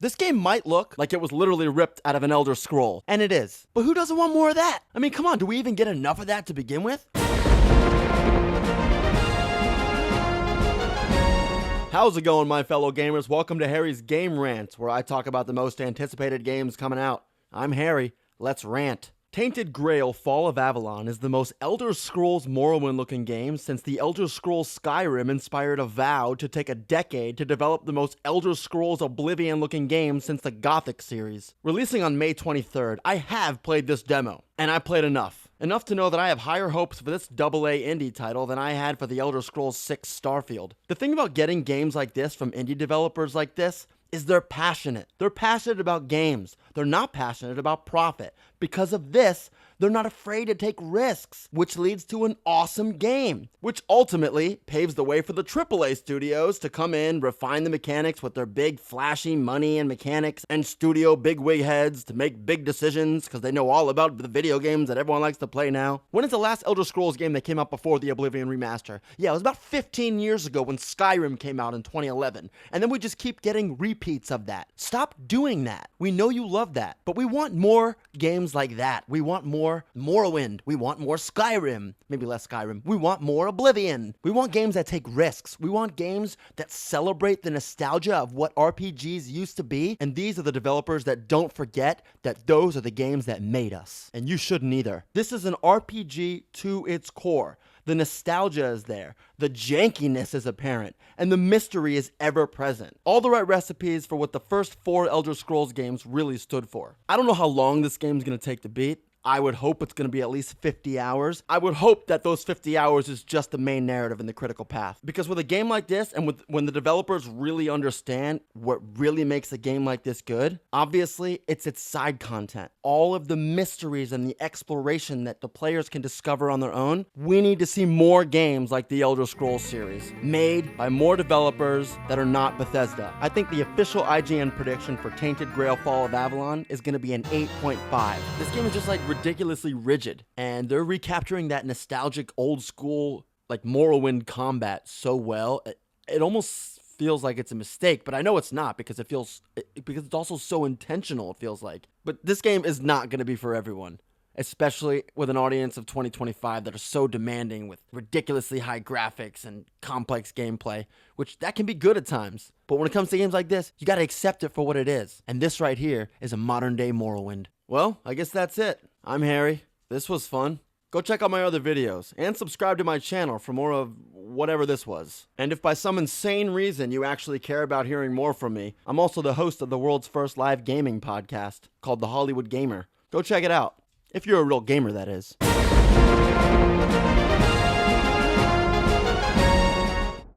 This game might look like it was literally ripped out of an Elder Scroll, and it is. But who doesn't want more of that? I mean, come on, do we even get enough of that to begin with? How's it going, my fellow gamers? Welcome to Harry's Game Rant, where I talk about the most anticipated games coming out. I'm Harry. Let's rant. Tainted Grail Fall of Avalon is the most Elder Scrolls Morrowind looking game since the Elder Scrolls Skyrim inspired a vow to take a decade to develop the most Elder Scrolls Oblivion looking game since the Gothic series. Releasing on May 23rd, I have played this demo, and I played enough. Enough to know that I have higher hopes for this AA indie title than I had for the Elder Scrolls 6 Starfield. The thing about getting games like this from indie developers like this is they're passionate. They're passionate about games. They're not passionate about profit. Because of this, they're not afraid to take risks, which leads to an awesome game, which ultimately paves the way for the AAA studios to come in, refine the mechanics with their big flashy money and mechanics, and studio bigwig heads to make big decisions because they know all about the video games that everyone likes to play now. When is the last Elder Scrolls game that came out before the Oblivion remaster? Yeah, it was about 15 years ago when Skyrim came out in 2011, and then we just keep getting repeats of that. Stop doing that. We know you love that, but we want more games like that. We want more Morrowind. We want more Skyrim. Maybe less Skyrim. We want more Oblivion. We want games that take risks. We want games that celebrate the nostalgia of what RPGs used to be. And these are the developers that don't forget that those are the games that made us. And you shouldn't either. This is an RPG to its core. The nostalgia is there, the jankiness is apparent, and the mystery is ever present. All the right recipes for what the first 4 Elder Scrolls games really stood for. I don't know how long this game's gonna take to beat. I would hope it's going to be at least 50 hours. I would hope that those 50 hours is just the main narrative in the critical path. Because with a game like this, and when the developers really understand what really makes a game like this good, obviously it's its side content. All of the mysteries and the exploration that the players can discover on their own. We need to see more games like the Elder Scrolls series, made by more developers that are not Bethesda. I think the official IGN prediction for Tainted Grail Fall of Avalon is going to be an 8.5. This game is just like ridiculously rigid, and they're recapturing that nostalgic old school like Morrowind combat so well. It almost feels like it's a mistake, but I know it's not because because it's also so intentional, it feels like. But this game is not going to be for everyone, especially with an audience of 2025 that are so demanding with ridiculously high graphics and complex gameplay, which that can be good at times. But when it comes to games like this, you got to accept it for what it is. And this right here is a modern day Morrowind. Well, I guess that's it. I'm Harry. This was fun. Go check out my other videos and subscribe to my channel for more of whatever this was. And if by some insane reason you actually care about hearing more from me, I'm also the host of the world's first live gaming podcast called The Hollywood Gamer. Go check it out. If you're a real gamer, that is.